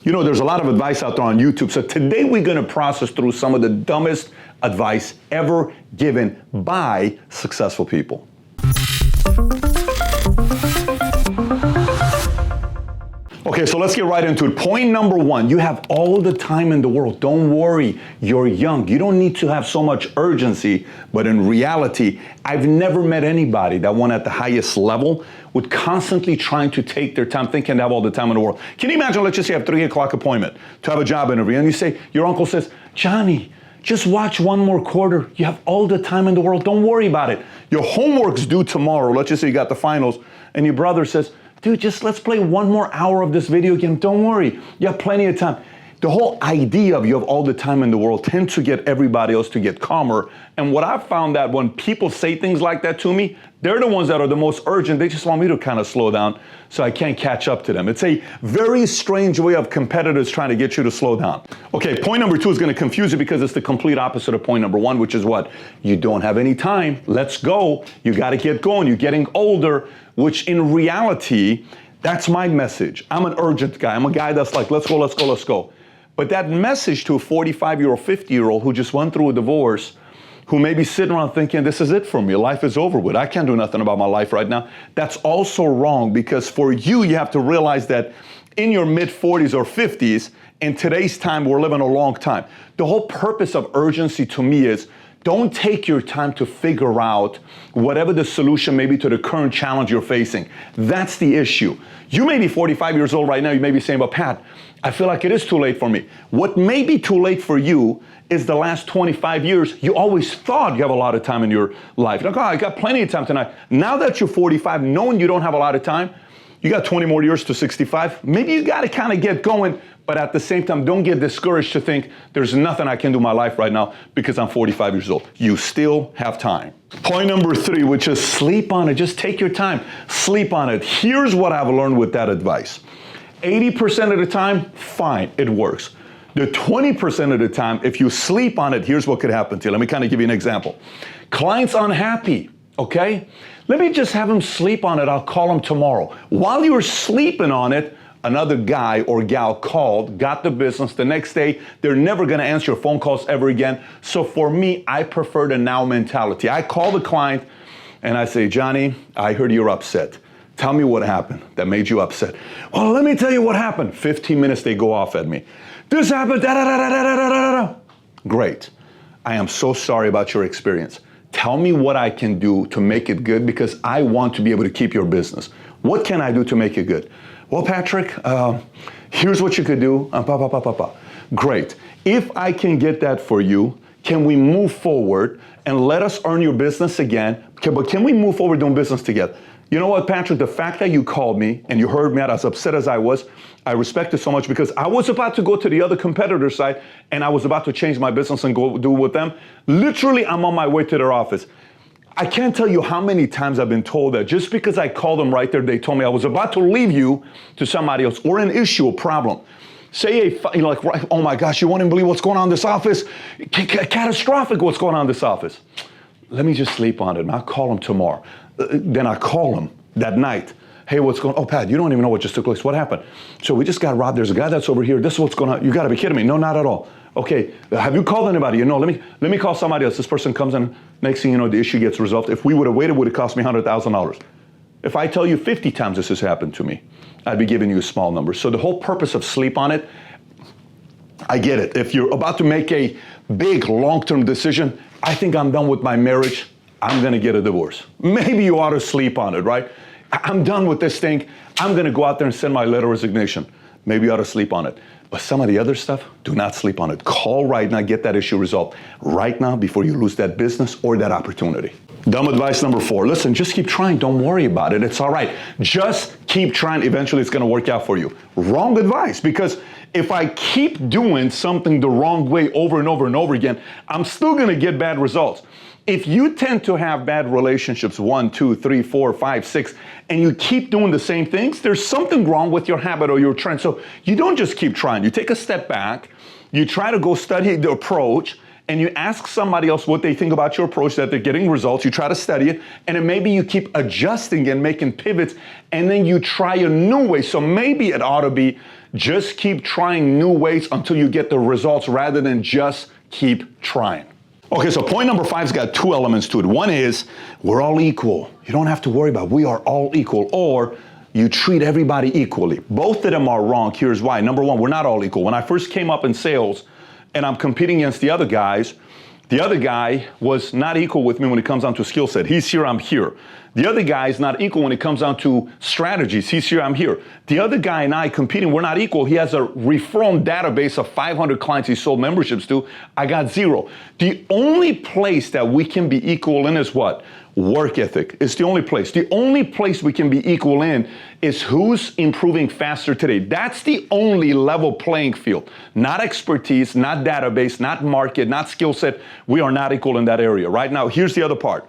You know, there's a lot of advice out there on YouTube. So today we're going to process through some of the dumbest advice ever given by successful people. Okay, so let's get right into it. Point number one, you have all the time in the world. Don't worry, you're young. You don't need to have so much urgency, but in reality, I've never met anybody that won at the highest level would constantly trying to take their time, thinking they have all the time in the world. Can you imagine, let's just say you have 3 o'clock appointment to have a job interview, and you say, your uncle says, Johnny, just watch one more quarter. You have all the time in the world. Don't worry about it. Your homework's due tomorrow. Let's just say you got the finals, and your brother says, dude, just let's play one more hour of this video game. Don't worry, you have plenty of time. The whole idea of you have all the time in the world tends to get everybody else to get calmer. And what I've found that when people say things like that to me, they're the ones that are the most urgent. They just want me to kind of slow down so I can't catch up to them. It's a very strange way of competitors trying to get you to slow down. Okay, point number two is going to confuse you because it's the complete opposite of point number one, which is what? You don't have any time. Let's go. You got to get going. You're getting older, which in reality, that's my message. I'm an urgent guy. I'm a guy that's like, let's go, let's go, let's go. But that message to a 45-year-old, 50-year-old who just went through a divorce, who may be sitting around thinking, this is it for me, life is over with, I can't do nothing about my life right now, that's also wrong, because for you, you have to realize that in your mid-40s or 50s, in today's time, we're living a long time. The whole purpose of urgency to me is, don't take your time to figure out whatever the solution may be to the current challenge you're facing. That's the issue. You may be 45 years old right now. You may be saying, but Pat, I feel like it is too late for me. What may be too late for you is the last 25 years, you always thought you have a lot of time in your life. Like, oh, I got plenty of time tonight. Now that you're 45, knowing you don't have a lot of time, you got 20 more years to 65. Maybe you got to kind of get going, but at the same time, don't get discouraged to think there's nothing I can do in my life right now because I'm 45 years old. You still have time. Point number three, which is sleep on it. Just take your time, sleep on it. Here's what I've learned with that advice. 80% of the time, fine, it works. The 20% of the time, if you sleep on it, here's what could happen to you. Let me kind of give you an example. Client's unhappy, okay? Let me just have him sleep on it. I'll call him tomorrow. While you were sleeping on it, another guy or gal called, got the business. The next day, they're never going to answer your phone calls ever again. So for me, I prefer the now mentality. I call the client and I say, Johnny, I heard you're upset. Tell me what happened that made you upset. Well, let me tell you what happened. 15 minutes, they go off at me. This happened, da-da-da-da-da-da-da-da. Great. I am so sorry about your experience. Tell me what I can do to make it good because I want to be able to keep your business. What can I do to make it good? Well, Patrick, here's what you could do. Great. If I can get that for you, can we move forward and let us earn your business again? But can we move forward doing business together? You know what, Patrick, the fact that you called me and you heard me out as upset as I was, I respect it so much because I was about to go to the other competitor side and I was about to change my business and go do with them. Literally, I'm on my way to their office. I can't tell you how many times I've been told that just because I called them right there, they told me I was about to leave you to somebody else or an issue, a problem. Say like, oh my gosh, you won't even believe what's going on in this office. Catastrophic what's going on in this office. Let me just sleep on it. I'll call them tomorrow. Then I call them that night. Hey, what's going on? Oh, Pat, you don't even know what just took place. What happened? So we just got robbed. There's a guy that's over here. This is what's going on. You got to be kidding me. No, not at all. Okay, have you called anybody? You know, let me call somebody else. This person comes in. Next thing you know, the issue gets resolved. If we would have waited, it would have cost me $100,000. If I tell you 50 times this has happened to me, I'd be giving you a small number. So the whole purpose of sleep on it, I get it. If you're about to make a big long-term decision, I think I'm done with my marriage. I'm going to get a divorce. Maybe you ought to sleep on it, right? I'm done with this thing. I'm going to go out there and send my letter of resignation. Maybe you ought to sleep on it. But some of the other stuff, do not sleep on it. Call right now, get that issue resolved right now before you lose that business or that opportunity. Dumb advice number 4. Listen, just keep trying. Don't worry about it. It's all right. Just keep trying. Eventually, it's going to work out for you. Wrong advice, because if I keep doing something the wrong way over and over and over again, I'm still going to get bad results. If you tend to have bad relationships, 1, 2, 3, 4, 5, 6, and you keep doing the same things, there's something wrong with your habit or your trend. So you don't just keep trying. You take a step back, you try to go study the approach, and you ask somebody else what they think about your approach, that they're getting results. You try to study it, and then maybe you keep adjusting and making pivots, and then you try a new way. So maybe it ought to be Just keep trying new ways until you get the results rather than just keep trying. Okay, so point number 5's got 2 elements to it. One is we're all equal. You don't have to worry about it. We are all equal. Or you treat everybody equally. Both of them are wrong. Here's why. Number 1, we're not all equal. When I first came up in sales and I'm competing against the other guy was not equal with me when it comes down to skill set. He's here, I'm here. The other guy is not equal when it comes down to strategies. He's here, I'm here. The other guy and I competing, we're not equal. He has a referral database of 500 clients he sold memberships to. I got 0. The only place that we can be equal in is what? Work ethic. It's the only place. The only place we can be equal in is who's improving faster today. That's the only level playing field. Not expertise, not database, not market, not skill set. We are not equal in that area. Right now, here's the other part.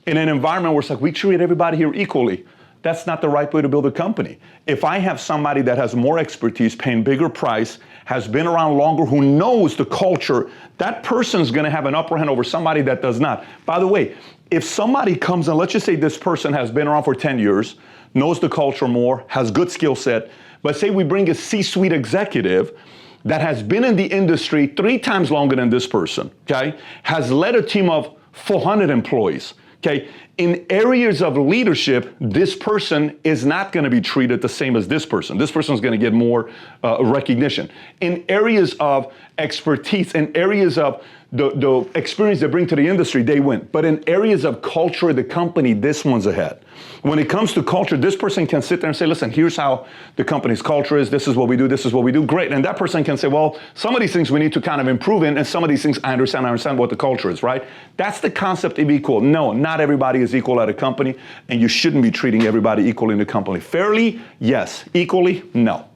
In an environment where it's like we treat everybody here equally, that's not the right way to build a company. If I have somebody that has more expertise, paying bigger price, has been around longer, who knows the culture, that person's gonna have an upper hand over somebody that does not. By the way, if somebody comes in, let's just say this person has been around for 10 years, knows the culture more, has good skill set, but say we bring a C-suite executive that has been in the industry 3 times longer than this person, okay? Has led a team of 400 employees. Okay, in areas of leadership, this person is not going to be treated the same as this person. This person is going to get more recognition. In areas of expertise, in areas of the experience they bring to the industry, they win. But in areas of culture of the company, this one's ahead. When it comes to culture, this person can sit there and say, listen, here's how the company's culture is. This is what we do. This is what we do. Great. And that person can say, well, some of these things we need to kind of improve in, and some of these things I understand what the culture is, right? That's the concept of equal. No, not everybody is equal at a company, and you shouldn't be treating everybody equally in the company. Fairly, yes. Equally, no.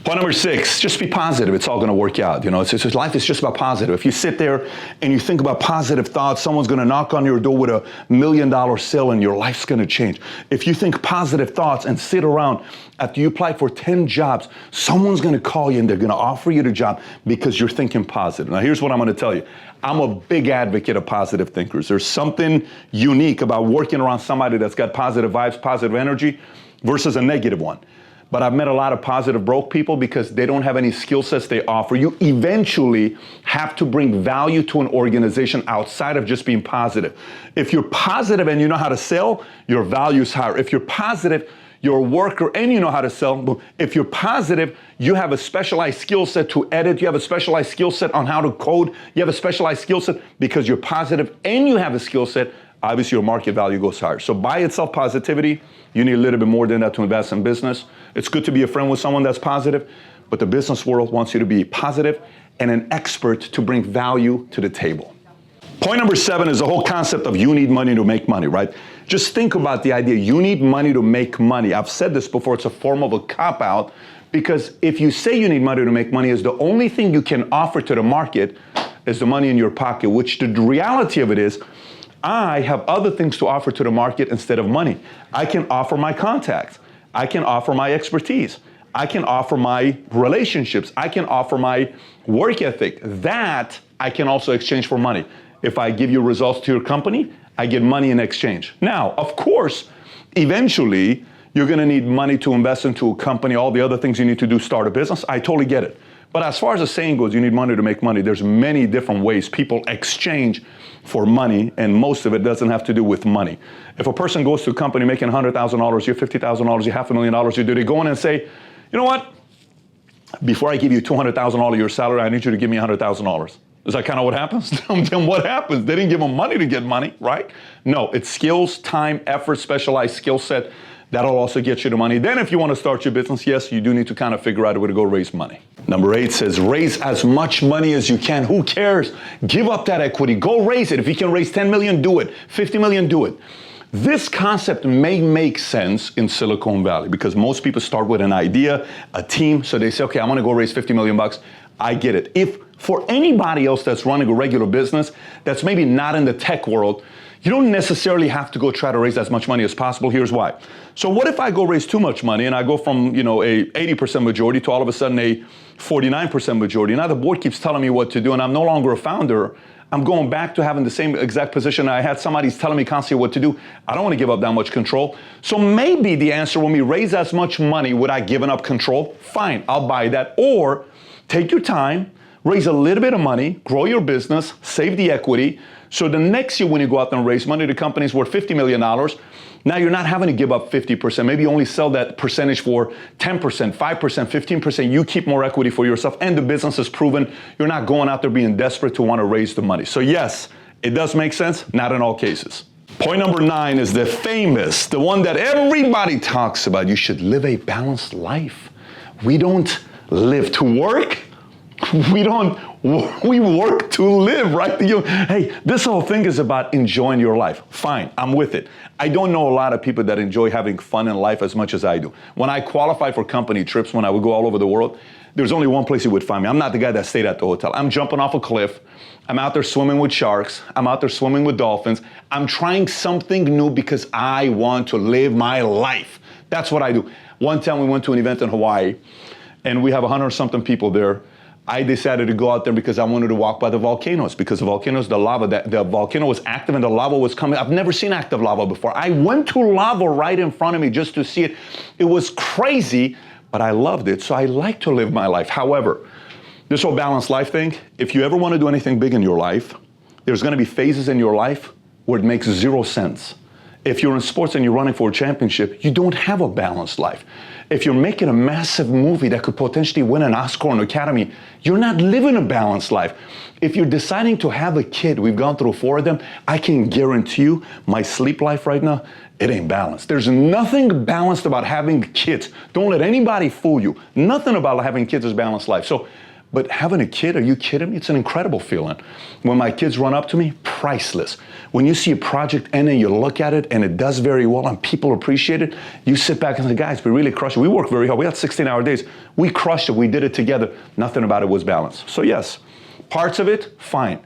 Point number 6, just be positive. It's all going to work out. You know, life is just about positive. If you sit there and you think about positive thoughts, someone's going to knock on your door with $1 million sale and your life's going to change. If you think positive thoughts and sit around after you apply for 10 jobs, someone's going to call you and they're going to offer you the job because you're thinking positive. Now, here's what I'm going to tell you. I'm a big advocate of positive thinkers. There's something unique about working around somebody that's got positive vibes, positive energy versus a negative one. But I've met a lot of positive broke people because they don't have any skill sets they offer. You eventually have to bring value to an organization outside of just being positive. If you're positive and you know how to sell, your value is higher. If you're positive, you're a worker and you know how to sell. If you're positive, you have a specialized skill set to edit. You have a specialized skill set on how to code. You have a specialized skill set because you're positive and you have a skill set. Obviously, your market value goes higher. So by itself, positivity, you need a little bit more than that to invest in business. It's good to be a friend with someone that's positive, but the business world wants you to be positive and an expert to bring value to the table. Point number 7 is the whole concept of you need money to make money, right? Just think about the idea. You need money to make money. I've said this before. It's a form of a cop-out because if you say you need money to make money, is the only thing you can offer to the market is the money in your pocket, which the reality of it is, I have other things to offer to the market instead of money. I can offer my contacts. I can offer my expertise. I can offer my relationships. I can offer my work ethic. That I can also exchange for money. If I give you results to your company, I get money in exchange. Now, of course, eventually, you're gonna need money to invest into a company, all the other things you need to do to start a business. I totally get it. But as far as the saying goes, you need money to make money. There's many different ways people exchange for money, and most of it doesn't have to do with money. If a person goes to a company making $100,000, you're $50,000, you're $500,000, do they go in and say, you know what? Before I give you $200,000 of your salary, I need you to give me $100,000. Is that kind of what happens? Then what happens? They didn't give them money to get money, right? No, it's skills, time, effort, specialized skill set. That'll also get you the money. Then if you want to start your business, yes, you do need to kind of figure out a way to go raise money. Number 8 says, raise as much money as you can. Who cares? Give up that equity. Go raise it. If you can raise 10 million, do it. 50 million, do it. This concept may make sense in Silicon Valley because most people start with an idea, a team, so they say, okay, I want to go raise 50 million bucks. I get it. If for anybody else that's running a regular business that's maybe not in the tech world, you don't necessarily have to go try to raise as much money as possible. Here's why. So what if I go raise too much money and I go from, a 80% majority to all of a sudden a 49% majority? Now the board keeps telling me what to do and I'm no longer a founder. I'm going back to having the same exact position I had. Somebody's telling me constantly what to do. I don't want to give up that much control. So maybe the answer, when we raise as much money without giving up control, fine, I'll buy that. Or take your time, raise a little bit of money, grow your business, save the equity. So the next year when you go out and raise money, the company's worth $50 million. Now you're not having to give up 50%. Maybe you only sell that percentage for 10%, 5%, 15%. You keep more equity for yourself, and the business is proven. You're not going out there being desperate to want to raise the money. So yes, it does make sense, not in all cases. Point number 9 is the famous, the one that everybody talks about. You should live a balanced life. We don't live to work. We work to live, right? Hey, this whole thing is about enjoying your life. Fine, I'm with it. I don't know a lot of people that enjoy having fun in life as much as I do. When I qualified for company trips, when I would go all over the world, there's only one place you would find me. I'm not the guy that stayed at the hotel. I'm jumping off a cliff. I'm out there swimming with sharks. I'm out there swimming with dolphins. I'm trying something new because I want to live my life. That's what I do. One time we went to an event in Hawaii, and we have 100-something people there. I decided to go out there because I wanted to walk by the volcanoes, because the volcanoes, the volcano was active and the lava was coming. I've never seen active lava before. I went to lava right in front of me just to see it. It was crazy, but I loved it. So I like to live my life. However, this whole balanced life thing, if you ever want to do anything big in your life, there's going to be phases in your life where it makes 0 sense. If you're in sports and you're running for a championship, you don't have a balanced life. If you're making a massive movie that could potentially win an Oscar or an Academy, you're not living a balanced life. If you're deciding to have a kid, we've gone through 4 of them, I can guarantee you my sleep life right now, it ain't balanced. There's nothing balanced about having kids. Don't let anybody fool you. Nothing about having kids is balanced life. But having a kid, are you kidding me? It's an incredible feeling. When my kids run up to me, priceless. When you see a project end and you look at it and it does very well and people appreciate it, you sit back and say, guys, we really crushed it. We worked very hard. We had 16-hour days. We crushed it. We did it together. Nothing about it was balanced. So yes, parts of it, fine.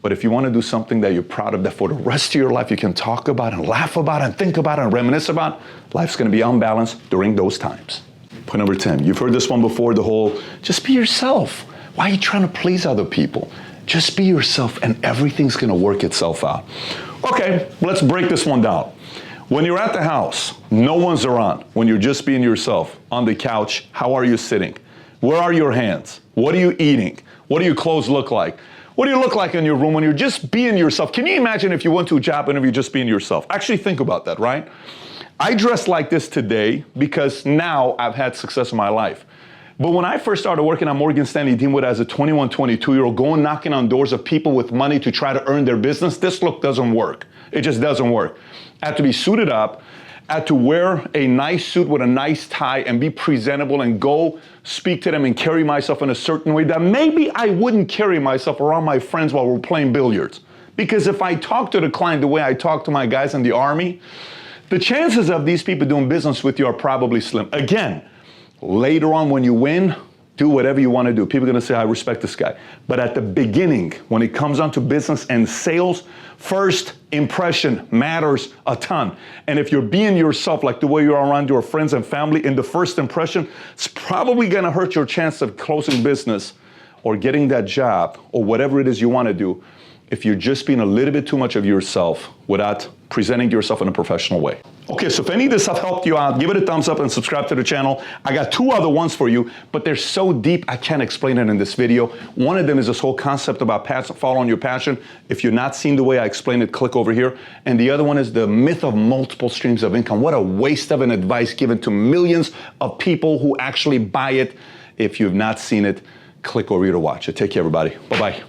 But if you want to do something that you're proud of, that for the rest of your life you can talk about and laugh about and think about and reminisce about, life's going to be unbalanced during those times. Point number 10, you've heard this one before, the whole, just be yourself. Why are you trying to please other people? Just be yourself and everything's going to work itself out. Okay, let's break this one down. When you're at the house, no one's around. When you're just being yourself on the couch, how are you sitting? Where are your hands? What are you eating? What do your clothes look like? What do you look like in your room when you're just being yourself? Can you imagine if you went to a job interview just being yourself? Actually think about that, right? I dress like this today because now I've had success in my life. But when I first started working at Morgan Stanley Deanwood as a 21, 22-year-old, going knocking on doors of people with money to try to earn their business, this look doesn't work. It just doesn't work. I had to be suited up, I had to wear a nice suit with a nice tie and be presentable and go speak to them and carry myself in a certain way that maybe I wouldn't carry myself around my friends while we're playing billiards. Because if I talk to the client the way I talk to my guys in the Army, the chances of these people doing business with you are probably slim. Again, later on when you win, do whatever you want to do. People are going to say, I respect this guy. But at the beginning, when it comes down to business and sales, first impression matters a ton. And if you're being yourself like the way you are around your friends and family in the first impression, it's probably going to hurt your chance of closing business or getting that job or whatever it is you want to do if you're just being a little bit too much of yourself without presenting yourself in a professional way. Okay, so if any of this stuff helped you out, give it a thumbs up and subscribe to the channel. I got 2 other ones for you, but they're so deep I can't explain it in this video. One of them is this whole concept about following your passion. If you're not seeing the way I explain it, click over here. And the other one is the myth of multiple streams of income. What a waste of an advice given to millions of people who actually buy it. If you've not seen it, click over here to watch it. Take care, everybody. Bye-bye.